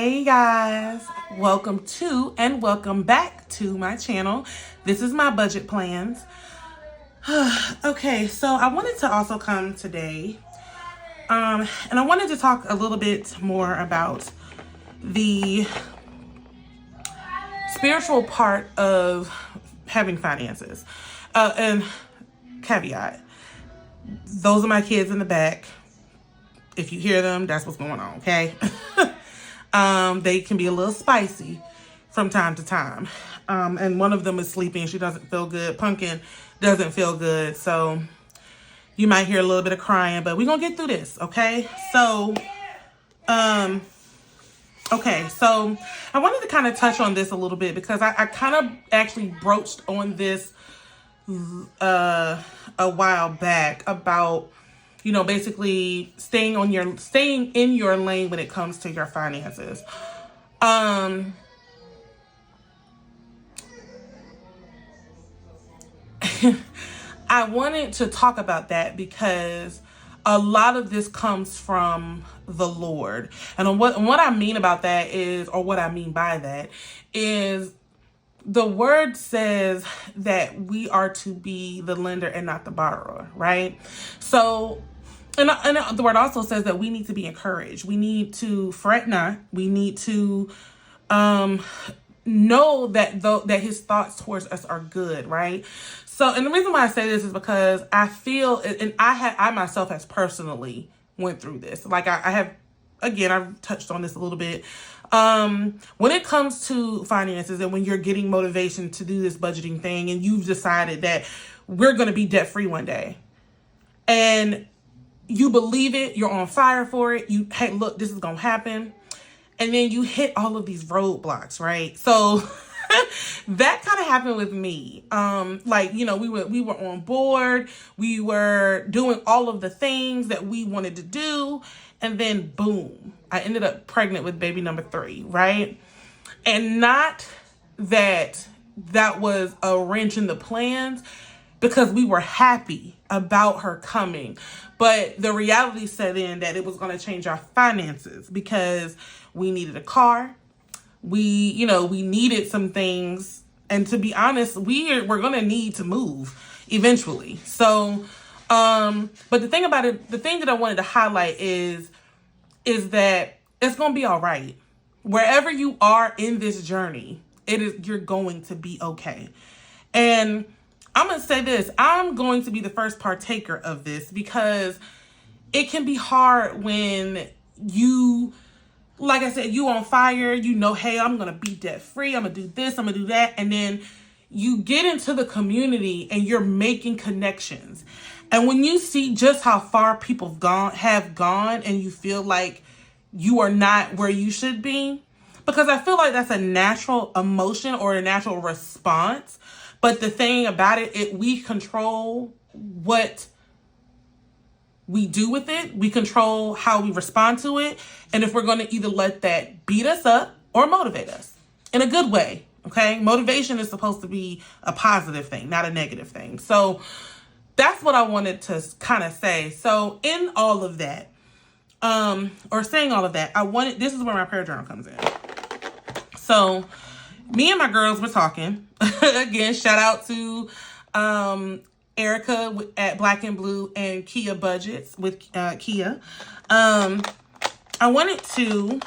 Hey guys, welcome to and welcome back to my channel. This is my budget plans. Okay, so I wanted to also come today and I wanted to talk a little bit more about the spiritual part of having finances. And caveat, those are my kids in the back. If you hear them, that's what's going on, okay? They can be a little spicy from time to time. And one of them is sleeping. She doesn't feel good. Pumpkin doesn't feel good. So you might hear a little bit of crying, but we're going to get through this, okay? So, I wanted to kind of touch on this a little bit because I kind of actually broached on this a while back about, you know, basically staying in your lane when it comes to your finances. I wanted to talk about that because a lot of this comes from the Lord. And what I mean about that is, or what I mean by that is, the word says that we are to be the lender and not the borrower, right? So, and the word also says that we need to be encouraged. We need to fret not. We need to know that his thoughts towards us are good, right? So, and the reason why I say this is because I feel, and I myself has personally went through this. Like I have, again, I've touched on this a little bit. When it comes to finances and when you're getting motivation to do this budgeting thing and you've decided that we're going to be debt free one day and you believe it, you're on fire for it. Hey, look, this is going to happen. And then you hit all of these roadblocks, right? So that kind of happened with me. Like, you know, we were on board. We were doing all of the things that we wanted to do. And then boom, I ended up pregnant with baby number 3, right? And not that was a wrench in the plans, because we were happy about her coming. But the reality set in that it was going to change our finances because we needed a car. We needed some things. And to be honest, we're going to need to move eventually. So, but the thing about it, the thing that I wanted to highlight is that it's going to be all right. Wherever you are in this journey, you're going to be okay. And I'm going to say this, I'm going to be the first partaker of this because it can be hard when you, like I said, you on fire, you know, hey, I'm going to be debt free. I'm going to do this, I'm going to do that. And then you get into the community and you're making connections. And when you see just how far people have gone and you feel like you are not where you should be, because I feel like that's a natural emotion or a natural response. But the thing about it, we control what we do with it. We control how we respond to it. And if we're going to either let that beat us up or motivate us in a good way, okay? Motivation is supposed to be a positive thing, not a negative thing. So that's what I wanted to kind of say. So in all of that, or saying all of that, this is where my prayer journal comes in. So me and my girls were talking. Again, shout out to Erica at Black and Blue and Kia Budgets with Kia. I wanted to,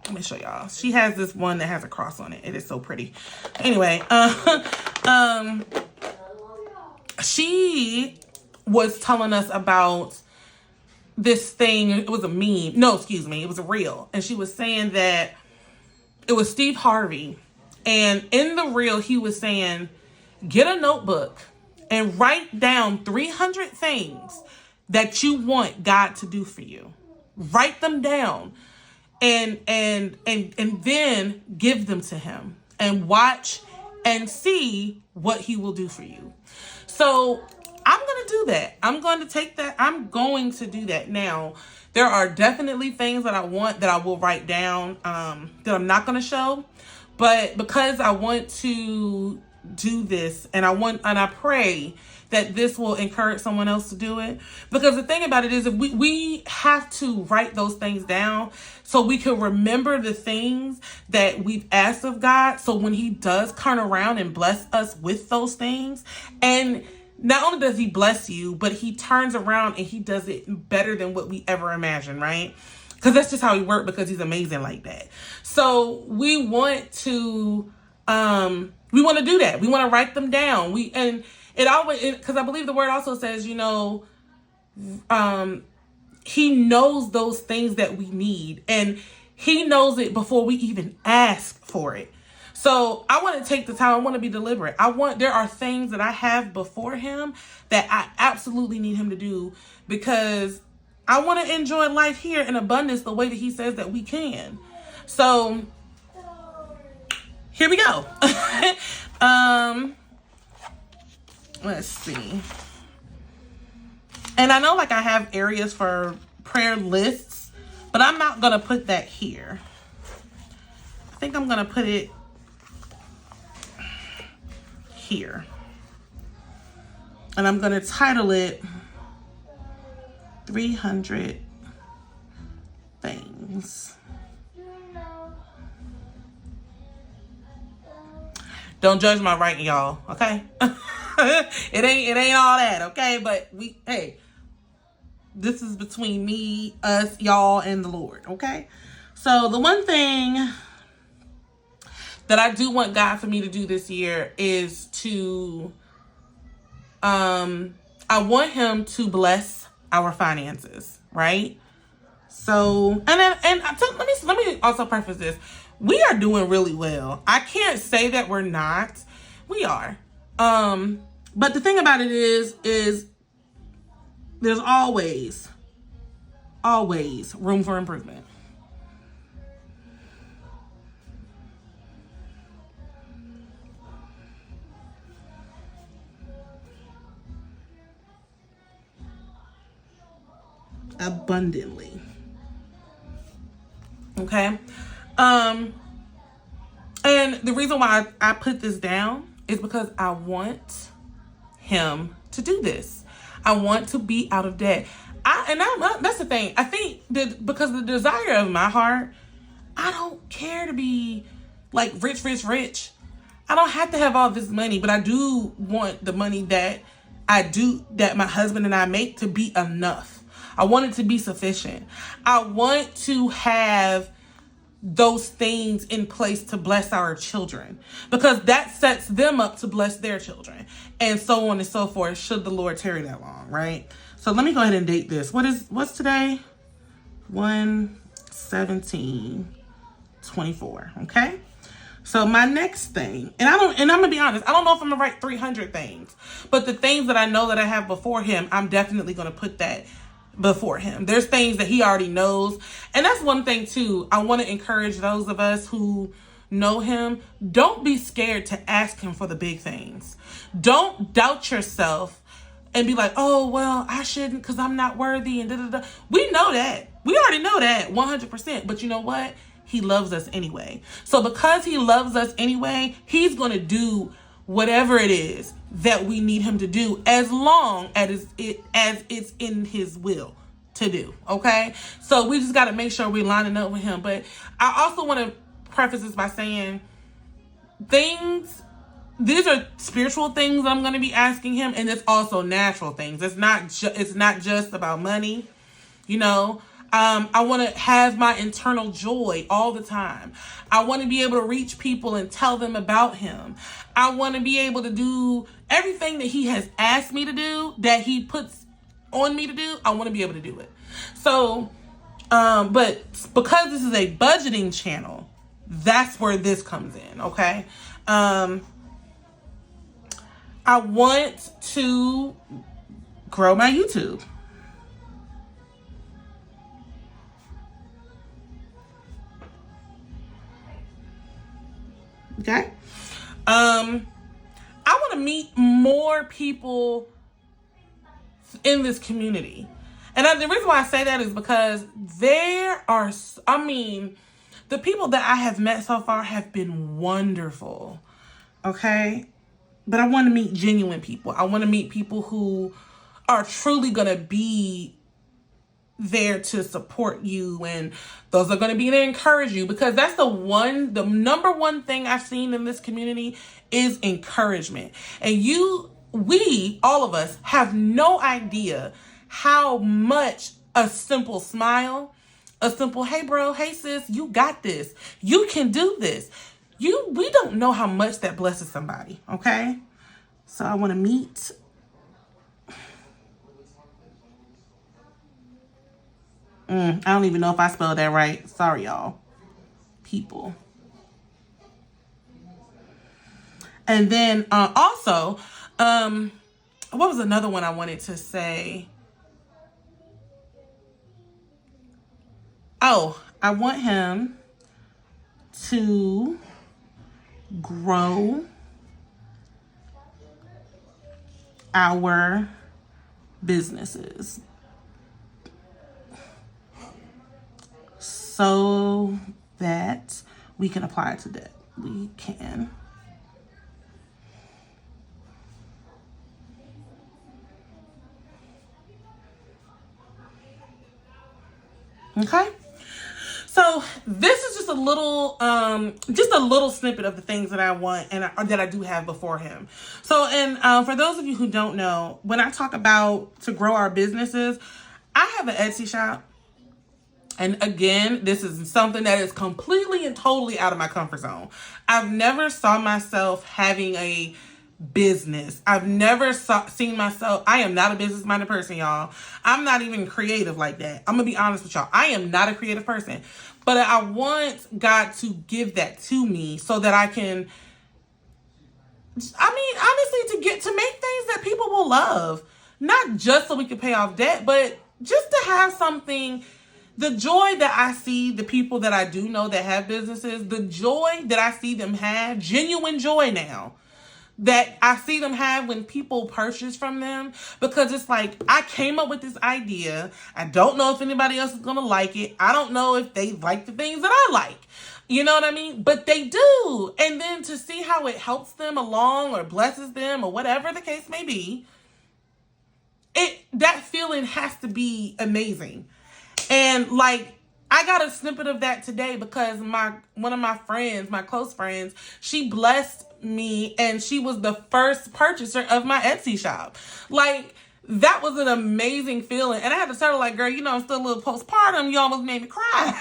let me show y'all. She has this one that has a cross on it. It is so pretty. Anyway, she was telling us about this thing. It was a meme. No, excuse me. It was a reel. And she was saying that it was Steve Harvey. And in the reel, he was saying, get a notebook and write down 300 things that you want God to do for you. Write them down and then give them to him and watch and see what he will do for you. So I'm going to do that. I'm going to take that. I'm going to do that. Now, there are definitely things that I want that I will write down that I'm not going to show. But because I want to do this and I pray that this will encourage someone else to do it. Because the thing about it is, if we have to write those things down so we can remember the things that we've asked of God. So when he does turn around and bless us with those things, and not only does he bless you, but he turns around and he does it better than what we ever imagined, right? Because that's just how he works, because he's amazing like that. So we want to do that. We want to write them down. It always, because I believe the word also says, he knows those things that we need, and he knows it before we even ask for it. So I want to take the time. I want to be deliberate. There are things that I have before him that I absolutely need him to do, because I want to enjoy life here in abundance the way that he says that we can. So here we go. Let's see. And I know I have areas for prayer lists, but I'm not going to put that here. I think I'm going to put it here. And I'm going to title it 300 Things. Don't judge my writing, y'all, okay? It ain't all that, okay? But this is between me, us, y'all, and the Lord, okay? So the one thing that I do want God for me to do this year is to, I want him to bless our finances, right? So, let me also preface this. We are doing really well. I can't say that we're not. We are. But the thing about it is there's always room for improvement. Abundantly. Okay. And the reason why I put this down is because I want him to do this. I want to be out of debt. That's the thing. I think that because the desire of my heart, I don't care to be rich. I don't have to have all this money, but I do want the money that my husband and I make to be enough. I want it to be sufficient. I want to have those things in place to bless our children, because that sets them up to bless their children, and so on and so forth, should the Lord tarry that long, right? So let me go ahead and date this. What's today? 1/17/24. Okay. So my next thing, and I'm gonna be honest, I don't know if I'm gonna write 300 things, but the things that I know that I have before him, I'm definitely gonna put that before him. There's things that he already knows. And that's one thing too. I want to encourage those of us who know him. Don't be scared to ask him for the big things. Don't doubt yourself and be like, oh, well, I shouldn't because I'm not worthy and da-da-da. We know that. We already know that 100%. But you know what? He loves us anyway. So because he loves us anyway, he's going to do whatever it is that we need him to do, as long as it's in his will to do. Okay. So we just got to make sure we're lining up with him. But I also want to preface this by saying these are spiritual things that I'm going to be asking him. And it's also natural things. It's not just about money, I want to have my internal joy all the time. I want to be able to reach people and tell them about him. I want to be able to do everything that he has asked me to do, that he puts on me to do. I want to be able to do it. So, but because this is a budgeting channel, that's where this comes in. Okay. I want to grow my YouTube. Okay. I want to meet more people in this community. And the reason why I say that is because the people that I have met so far have been wonderful. Okay. but I want to meet genuine people. I want to meet people who are truly going to be there to support you, and those are going to be there to encourage you, because that's the number one thing I've seen in this community is encouragement. And we all of us have no idea how much a simple smile, a simple hey bro, hey sis, you got this, you can do this, we don't know how much that blesses somebody. Okay, so I want to meet I don't even know if I spelled that right. Sorry, y'all. People. And then also, what was another one I wanted to say? Oh, I want him to grow our businesses so that we can apply to debt. We can. Okay. So this is just a little snippet of the things that I want and that I do have before him. So, and for those of you who don't know, when I talk about to grow our businesses, I have an Etsy shop. And again, this is something that is completely and totally out of my comfort zone. I've never saw myself having a business. I've never seen myself. I am not a business-minded person, y'all. I'm not even creative like that. I'm going to be honest with y'all. I am not a creative person. But I want God to give that to me so that I can, honestly, to get to make things that people will love. Not just so we can pay off debt, but just to have something. The joy that I see the people that I do know that have businesses, the joy that I see them have, genuine joy now, that I see them have when people purchase from them, because it's like, I came up with this idea. I don't know if anybody else is going to like it. I don't know if they like the things that I like. You know what I mean? But they do. And then to see how it helps them along or blesses them or whatever the case may be, that feeling has to be amazing. And like, I got a snippet of that today because one of my friends, my close friends, she blessed me and she was the first purchaser of my Etsy shop. Like, that was an amazing feeling. And I had to tell her, like, girl, I'm still a little postpartum. You almost made me cry.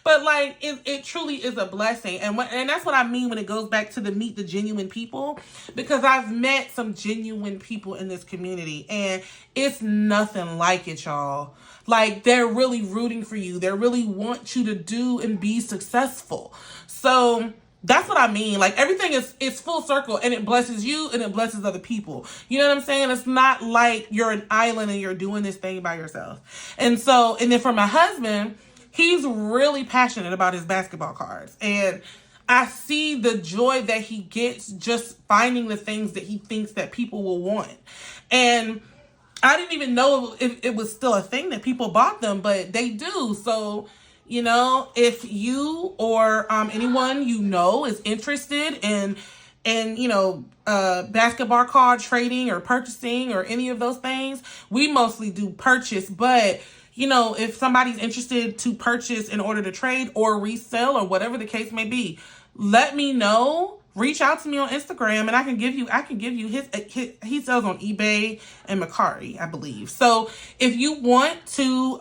But like, it truly is a blessing. And that's what I mean when it goes back to meet the genuine people, because I've met some genuine people in this community and it's nothing like it, y'all. Like, they're really rooting for you. They really want you to do and be successful. So that's what I mean. Like, everything is full circle, and it blesses you and it blesses other people. You know what I'm saying? It's not like you're an island and you're doing this thing by yourself. And then for my husband, he's really passionate about his basketball cards. And I see the joy that he gets just finding the things that he thinks that people will want. And I didn't even know if it was still a thing that people bought them, but they do. So, if you or anyone is interested in basketball card trading or purchasing or any of those things, we mostly do purchase. But if somebody's interested to purchase in order to trade or resell or whatever the case may be, let me know. Reach out to me on Instagram and I can give you his he sells on eBay and Mercari, I believe. So if you want to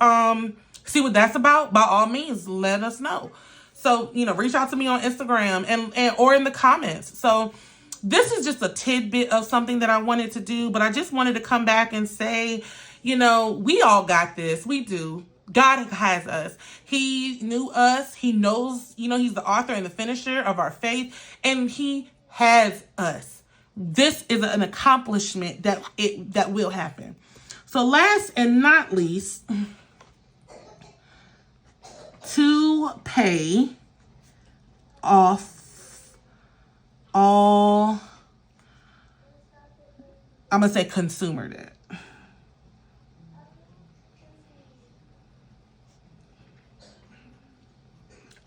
see what that's about, by all means, let us know. So, reach out to me on Instagram and or in the comments. So this is just a tidbit of something that I wanted to do, but I just wanted to come back and say, we all got this. We do. God has us. He knew us. He knows, he's the author and the finisher of our faith, and he has us. This is an accomplishment that will happen. So last and not least, to pay off all, I'm going to say consumer debt.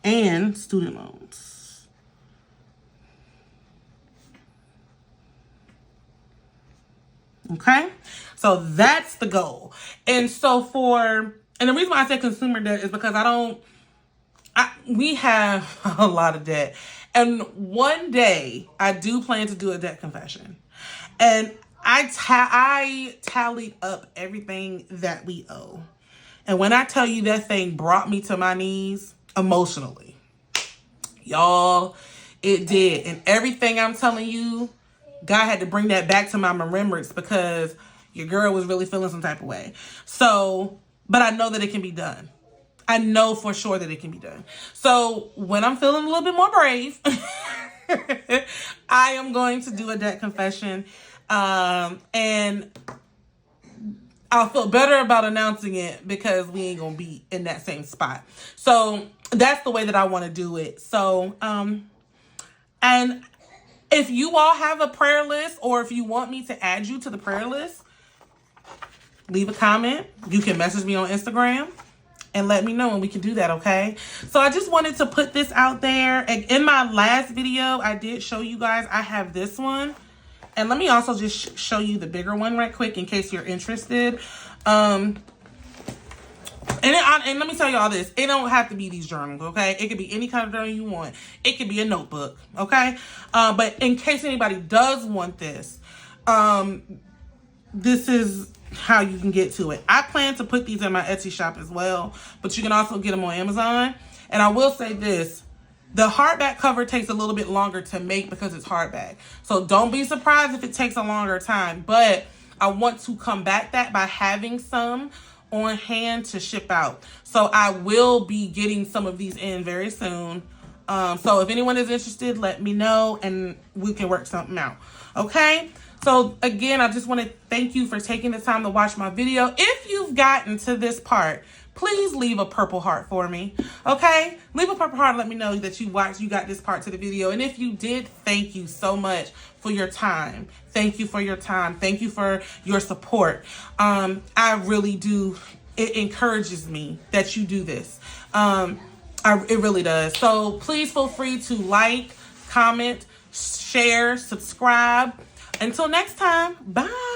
And student loans. Okay, so that's the goal. And so and the reason why I say consumer debt is because we have a lot of debt. And one day I do plan to do a debt confession. And I tallied up everything that we owe. And when I tell you that thing brought me to my knees emotionally, y'all, it did. And everything I'm telling you, God had to bring that back to my remembrance because your girl was really feeling some type of way. So, but I know that it can be done. I know for sure that it can be done. So when I'm feeling a little bit more brave, I am going to do a debt confession. And I'll feel better about announcing it because we ain't going to be in that same spot. So that's the way that I want to do it. So, and if you all have a prayer list or if you want me to add you to the prayer list, leave a comment. You can message me on Instagram and let me know and we can do that, okay? So I just wanted to put this out there. In my last video, I did show you guys, I have this one. And let me also just show you the bigger one right quick in case you're interested. And let me tell you all this. It don't have to be these journals, okay? It could be any kind of journal you want. It could be a notebook, okay? But in case anybody does want this, this is how you can get to it. I plan to put these in my Etsy shop as well, but you can also get them on Amazon. And I will say this, the hardback cover takes a little bit longer to make because it's hardback. So don't be surprised if it takes a longer time, but I want to combat that by having some on hand to ship out. So I will be getting some of these in very soon. So if anyone is interested, let me know and we can work something out. Okay? So again, I just want to thank you for taking the time to watch my video. If you've gotten to this part, please leave a purple heart for me. Okay? Leave a purple heart and let me know that you got this part to the video. And if you did, thank you so much for your time. Thank you for your time. Thank you for your support. I really do. It encourages me that you do this. It really does. So please feel free to like, comment, share, subscribe. Until next time, bye.